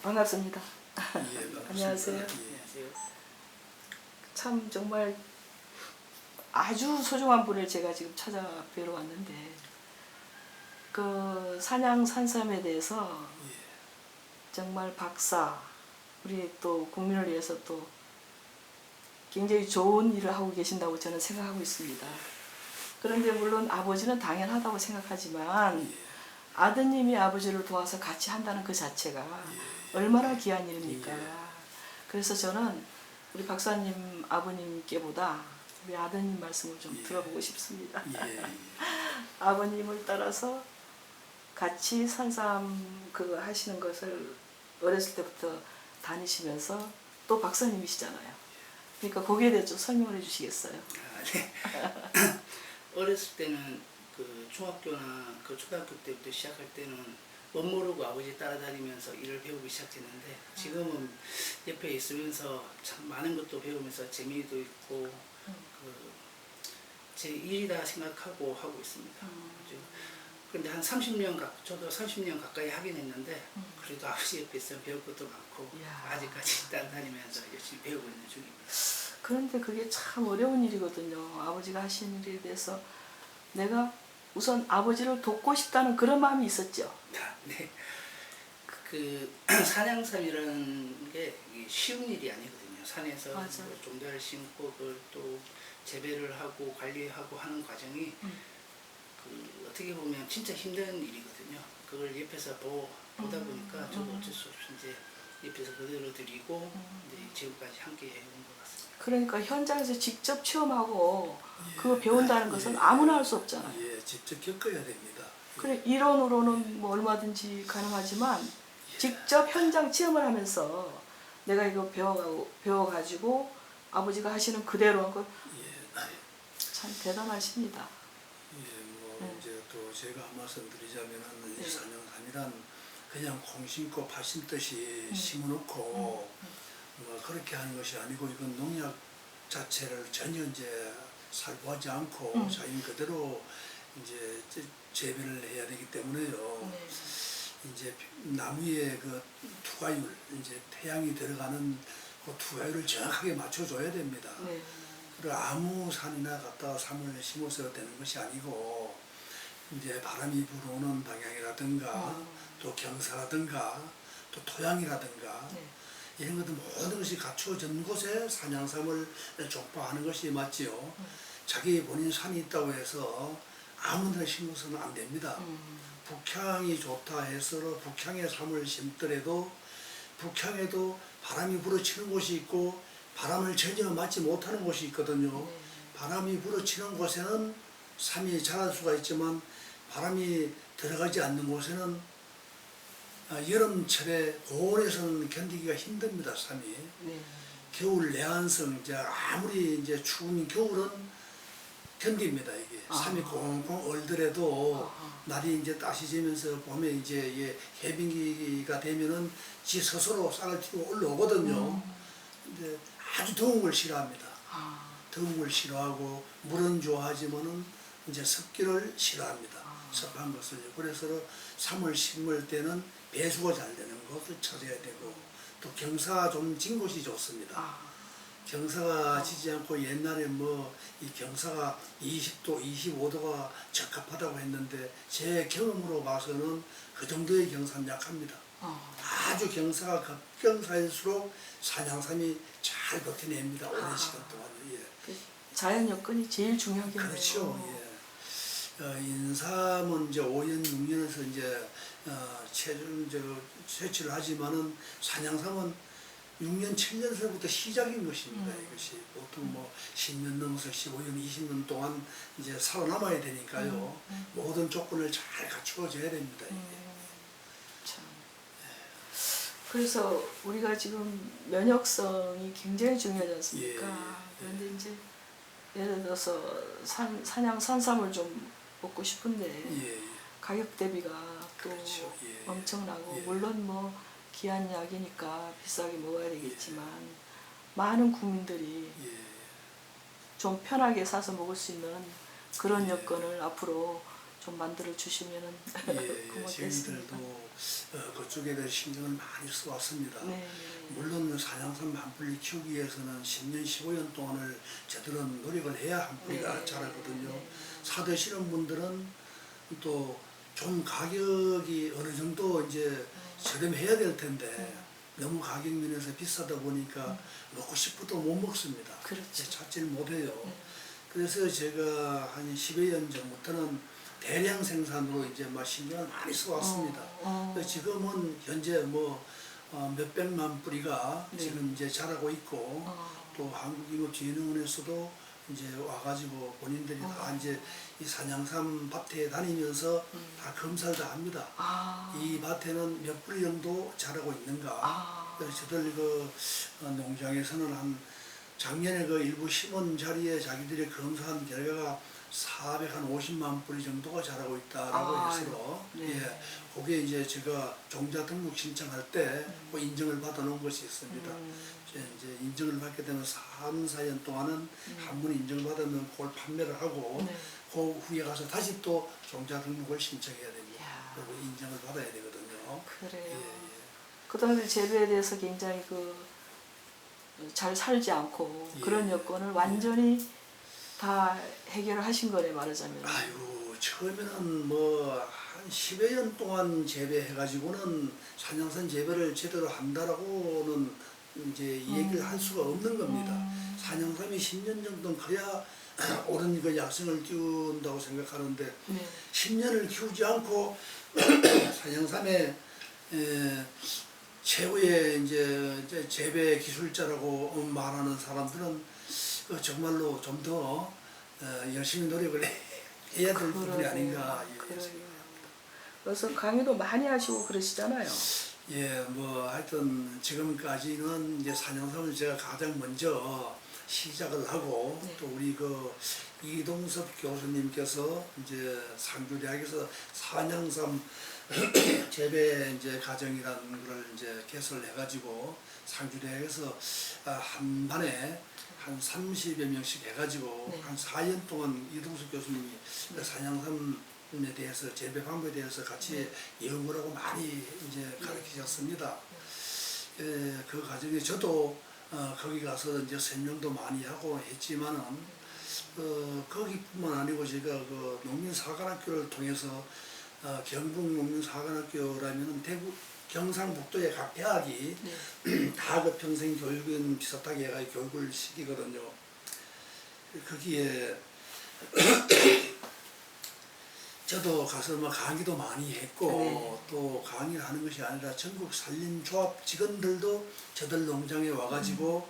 반갑습니다. 예, 반갑습니다. 안녕하세요. 예. 참 정말 아주 소중한 분을 제가 지금 찾아뵈러 왔는데 그 산양 산삼에 대해서 정말 박사 우리 또 국민을 위해서 또 굉장히 좋은 일을 하고 계신다고 저는 생각하고 있습니다. 그런데 물론 아버지는 당연하다고 생각하지만 아드님이 아버지를 도와서 같이 한다는 그 자체가 얼마나 귀한 일입니까? 그래서 저는 우리 박사님 아버님께보다 우리 아드님 말씀을 좀 들어보고 싶습니다. 아버님을 따라서 같이 산삼 그거 하시는 것을 어렸을 때부터 다니시면서 또 박사님이시잖아요. 그러니까 거기에 대해서 좀 설명을 해주시겠어요? 네. 어렸을 때는 그 중학교나 그 초등학교 때부터 시작할 때는 못 모르고 아버지 따라다니면서 일을 배우기 시작했는데 지금은 옆에 있으면서 참 많은 것도 배우면서 재미도 있고 제 일이다 생각하고 하고 있습니다. 그런데 한 30년 저도 30년 가까이 하긴 했는데 그래도 아버지 옆에 있으면 배울 것도 많고 아직까지 따라다니면서 열심히 배우고 있는 중입니다. 그런데 그게 참 어려운 일이거든요. 아버지가 하신 일에 대해서 내가 우선 아버지를 돕고 싶다는 그런 마음이 있었죠. 네. 산양삼이라는 게 쉬운 일이 아니거든요. 산에서 뭐 종자를 심고 그걸 또 재배를 하고 관리하고 하는 과정이 어떻게 보면 진짜 힘든 일이거든요. 그걸 옆에서 보다 보니까 저도 어쩔 수 없이 이제 옆에서 그대로 드리고 이제 지금까지 함께 해온 것 같습니다. 그러니까 현장에서 직접 체험하고 그거 배운다는 것은 아무나 할 수 없잖아요. 예, 직접 겪어야 됩니다. 그래 이론으로는 뭐 얼마든지 가능하지만 직접 현장 체험을 하면서 내가 이거 배워가지고 아버지가 하시는 그대로 한 거 참 대단하십니다. 이제 또 제가 말씀드리자면 산양삼이란 그냥 콩 심고 팥 심듯이 심어놓고 뭐 그렇게 하는 것이 아니고 이건 농약 자체를 전혀 이제 살포하지 않고 자연 그대로 이제 재배를 해야 되기 때문에요. 이제 나무의 그 투과율, 이제 태양이 들어가는 그 투과율을 정확하게 맞춰줘야 됩니다. 그리고 아무 산이나 갖다가 삼을 심어서 되는 것이 아니고 이제 바람이 불어오는 방향이라든가 또 경사라든가 또 토양이라든가 이런 것들 모든 것이 갖추어진 곳에 산양삼을 족보하는 것이 맞지요. 자기 본인 산이 있다고 해서 아무데나 심어서는 안 됩니다. 북향이 좋다 해서 북향에 삼을 심더라도 북향에도 바람이 불어치는 곳이 있고 바람을 전혀 맞지 못하는 곳이 있거든요. 바람이 불어치는 곳에는 삼이 자랄 수가 있지만 바람이 들어가지 않는 곳에는 여름철에 고온에서는 견디기가 힘듭니다. 삼이. 겨울 내한성 이제 아무리 이제 추운 겨울은 견딥니다. 이게 삼이 꽁꽁 얼더라도 날이 이제 따시지면서 봄에 이제 해빙기가 되면은 지 스스로 쌀을 튀고 올라오거든요. 근데 아주 더운 걸 싫어합니다. 더운 걸 싫어하고 물은 좋아하지만은 이제 습기를 싫어합니다. 습한 것을. 그래서 삼을 심을 때는 배수가 잘 되는 것을 찾아야 되고 또 경사가 좀 진 곳이 좋습니다. 경사가 지지 않고 옛날에 뭐 이 경사가 20도, 25도가 적합하다고 했는데 제 경험으로 봐서는 그 정도의 경사는 약합니다. 아주 경사가 급경사일수록 산양삼이 잘 버텨냅니다. 오랜 시간 동안. 자연 여건이 제일 중요하겠네요. 그렇죠. 인삼은 이제 5년, 6년에서 이제 채취를 하지만은 산양삼은 6년, 7년서부터 시작인 것입니다. 이것이 보통 뭐 10년 넘어서 15년, 20년 동안 이제 살아남아야 되니까요. 모든 조건을 잘 갖추어져야 됩니다. 참. 그래서 우리가 지금 면역성이 굉장히 중요하지 않습니까? 그런데 이제 예를 들어서 산양 산삼을 좀 먹고 싶은데 가격 대비가 또 엄청나고 물론 뭐 귀한 약이니까 비싸게 먹어야 되겠지만 많은 국민들이 좀 편하게 사서 먹을 수 있는 그런 여건을 앞으로 좀 만들어 주시면은 예, 고맙겠습니다. 저희들도 그쪽에 대해 신경을 많이 써왔습니다. 네, 네. 물론 산양삼 한 뿌리 키우기 위해서는 10년, 15년 동안을 제대로 노력을 해야 한 뿌리가 네, 자라거든요. 네. 사드시는 분들은 또 좀 가격이 어느 정도 이제 저렴해야 될 텐데 너무 가격 면에서 비싸다 보니까 먹고 싶어도 못 먹습니다. 그렇죠. 찾지를 못해요. 네. 그래서 제가 한 10여 년 전부터는 대량 생산으로 이제 막 신경을 많이 써왔습니다. 그래서 지금은 현재 뭐 몇백만 뿌리가 네. 지금 이제 자라고 있고 또 한국임업진흥원에서도 이제 와가지고 본인들이 다 이제 이 산양삼 밭에 다니면서 다 검사를 다 합니다. 이 밭에는 몇 뿌리 정도 자라고 있는가. 그래서 저들 그 농장에서는 한 작년에 그 일부 심은 자리에 자기들이 검사한 결과가 450만 뿌리 정도가 자라고 있다라고 해서 네. 예, 그게 이제 제가 종자 등록 신청할 때 그 인정을 받아 놓은 것이 있습니다. 이제 인정을 받게 되면 3, 4년 동안은 한 번 인정을 받으면 그걸 판매를 하고 네. 그 후에 가서 다시 또 종자 등록을 신청해야 됩니다. 이야. 그리고 인정을 받아야 되거든요. 그래요. 예, 예. 그다음에 재배에 대해서 굉장히 잘 살지 않고 예. 그런 여건을 완전히 다 해결하신 거네 말하자면. 아유, 처음에는 뭐 한 10여 년 동안 재배해가지고는 산양산 재배를 제대로 한다라고는 이제 얘기를 할 수가 없는 겁니다. 산양삼이 10년 정도는 그래야 옳은 그 약성을 띄운다고 생각하는데 네. 10년을 키우지 않고 산양삼의 최고의 이제 재배 기술자라고 말하는 사람들은 정말로 좀 더 열심히 노력을 해야 될 부분이 아닌가. 그러게요. 그래서 강의도 많이 하시고 그러시잖아요. 예, 뭐 하여튼 지금까지는 이제 산양삼을 제가 가장 먼저 시작을 하고 네. 또 우리 그 이동섭 교수님께서 이제 상주대학에서 산양삼 재배 이제 과정이라는 걸 이제 개설을 해가지고 상주대학에서 한 반에 한 30여 명씩 해가지고 네. 한 4년 동안 이동섭 교수님이 산양삼에 대해서 재배 방법에 대해서 같이 연구를 하고 많이 이제 가르치셨습니다. 그 과정에 저도 거기 가서 이제 설명도 많이 하고 했지만은 거기뿐만 아니고 제가 그 농민사관학교를 통해서 경북 농민사관학교라면은 대구 경상북도의 각 대학이 다 그 평생 교육은 비슷하게 해가 교육을 시키거든요. 거기에 저도 가서 뭐 강의도 많이 했고 네. 또 강의를 하는 것이 아니라 전국 산림조합 직원들도 저들 농장에 와가지고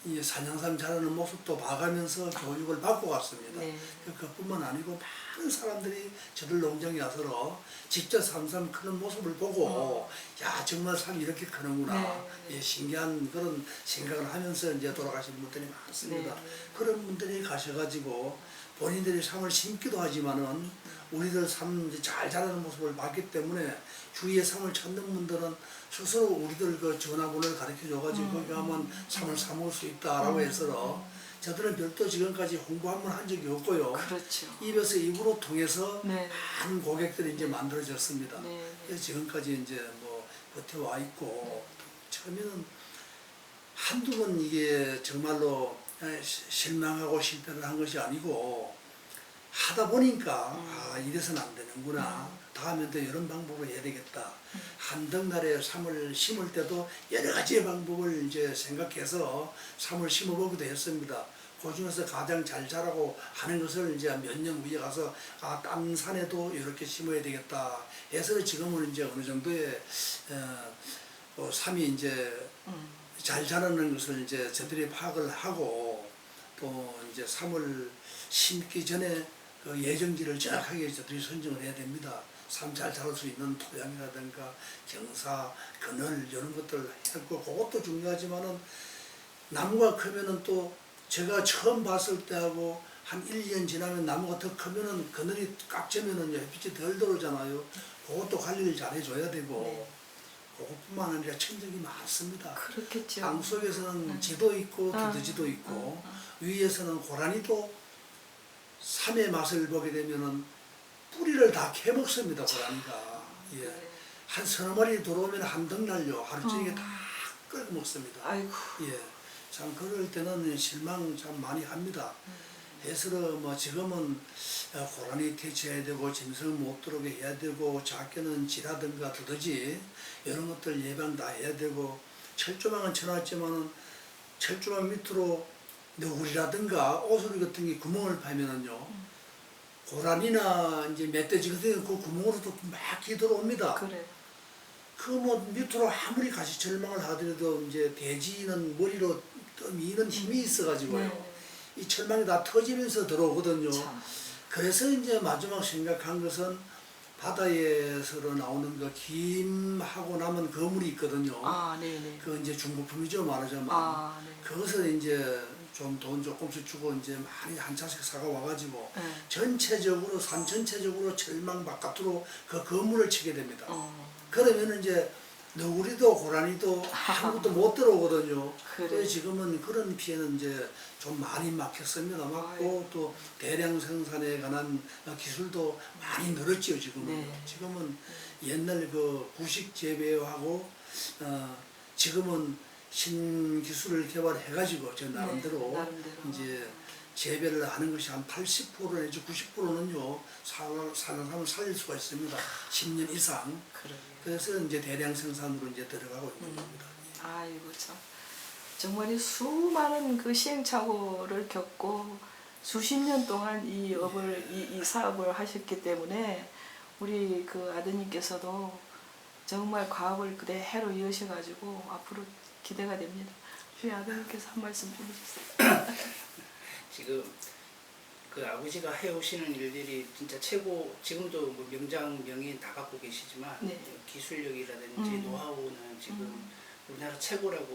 이 산양삼 자라는 모습도 봐가면서 교육을 받고 갔습니다. 네. 그뿐만 아니고 많은 사람들이 저들 농장에 와서 직접 산삼 크는 모습을 보고 야 정말 삼이 이렇게 크는구나. 네. 예, 신기한 그런 생각을 하면서 이제 돌아가신 분들이 많습니다. 네. 그런 분들이 가셔가지고 본인들이 삼을 심기도 하지만은 우리들 삼 잘 자라는 모습을 봤기 때문에 주위에 삼을 찾는 분들은 스스로 우리들 그 전화번호를 가르쳐 줘가지고 거기 가면 삼을 사먹을 수 있다라고 해서 저들은 별도 지금까지 홍보 한 번 한 적이 없고요. 그렇죠. 입에서 입으로 통해서 네. 많은 고객들이 이제 만들어졌습니다. 네. 그래서 지금까지 이제 뭐 버텨와 있고 처음에는 한두 번 이게 정말로 실망하고 실패를 한 것이 아니고 하다 보니까 이래서는 안 되는구나. 다음엔 또 이런 방법을 해야 되겠다. 한 덩달에 삼을 심을 때도 여러 가지의 방법을 이제 생각해서 삼을 심어보기도 했습니다. 그 중에서 가장 잘 자라고 하는 것을 이제 몇 년 후에 가서 딴 산에도 이렇게 심어야 되겠다 해서 지금은 이제 어느 정도의 삼이 이제 잘 자라는 것을 이제 저들이 파악을 하고 또 이제 삼을 심기 전에 그 예정지를 정확하게 저들이 선정을 해야 됩니다. 삼 잘 자랄 수 있는 토양이라든가 경사, 그늘 이런 것들 했고 그것도 중요하지만은 나무가 크면은 또 제가 처음 봤을 때하고 한 1년 지나면 나무가 더 크면은 그늘이 꽉 쬐면은 햇빛이 덜 들어오잖아요. 그것도 관리를 잘 해줘야 되고 그것뿐만 아니라 천적이 많습니다. 그렇겠죠. 땅 속에서는 지도 있고 두더지도 있고 위에서는 고라니도 삼의 맛을 보게 되면은 뿌리를 다 캐먹습니다. 고라니가. 예. 그래. 한 서너 마리 들어오면 한 덩 날려 하루 종일 어. 다 끌어먹습니다. 아이고. 예. 참 그럴 때는 실망 참 많이 합니다. 해서 뭐 지금은 고라니 퇴치해야 되고 짐승 못 들어오게 해야 되고 작게는 쥐라든가 두더지 이런 것들 예방 다 해야 되고 철조망은 쳐놨지만은 철조망 밑으로 너구리라든가 오소리 같은 게 구멍을 파면은요 고라니나 이제 멧돼지 같은 게 그 구멍으로 또 막 기들어옵니다. 그래. 그 뭐 밑으로 아무리 가시 절망을 하더라도 이제 돼지는 머리로 미는 힘이 있어가지고요. 네. 이 철망이 다 터지면서 들어오거든요. 참. 그래서 이제 마지막 생각한 것은 바다에서 나오는 그 김하고 남은 거물이 있거든요. 아, 네네. 그 이제 중고품이죠 말하자면. 아, 네. 그것을 이제 좀 돈 조금씩 주고 이제 많이 한 차씩 사가 와가지고 네. 전체적으로 산 전체적으로 철망 바깥으로 그 거물을 치게 됩니다. 그러면 이제 너구리도 고라니도 아무것도 못 들어오거든요. 그래. 그래서 지금은 그런 피해는 이제 좀 많이 막혔습니다. 막고 또 대량 생산에 관한 기술도 많이 늘었죠. 지금은. 네. 지금은 옛날 그 구식 재배하고 지금은 신기술을 개발해가지고 저 나름대로, 네, 나름대로. 이제 재배를 하는 것이 한 80% 내지 90%는요 사람을 살릴 수가 있습니다. 10년 이상. 그러게. 그래서 이제 대량 생산으로 이제 들어가고 있는 겁니다. 아이고 참. 정말 이 수많은 그 시행착오를 겪고 수십 년 동안 이 업을 이 사업을 하셨기 때문에 우리 그 아드님께서도 정말 과업을 그대로 이으셔가지고 앞으로 기대가 됩니다. 우리 아드님께서 한 말씀 좀 해주세요. 지금 그 아버지가 해오시는 일들이 진짜 최고, 지금도 뭐 명장 명인 다 갖고 계시지만 네. 기술력이라든지 노하우는 지금 우리나라 최고라고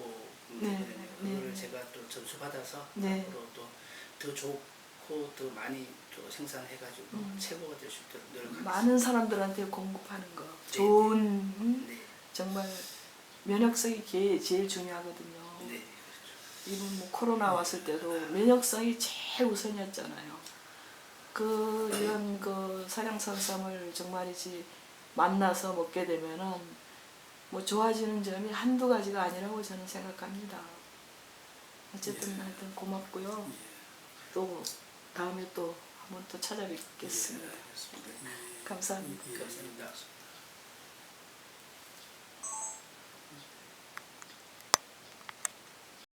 보면 네, 되거든요. 네, 그걸 네. 제가 또 전수받아서 네. 앞으로 또 더 좋고 더 많이 또 생산해가지고 최고가 될 수 있도록 노력하겠습니다. 많은 사람들한테 공급하는 거 좋은 네, 정말 면역성이 제일 중요하거든요. 네, 이번 뭐 코로나 왔을 때도 면역성이 제일 우선이었잖아요. 이런 그 사냥산삼을 정말이지 만나서 먹게 되면은 뭐 좋아지는 점이 한두 가지가 아니라고 저는 생각합니다. 어쨌든 하여튼 고맙고요. 또 다음에 또 한번 또 찾아뵙겠습니다. 알겠습니다. 감사합니다. 감사합니다.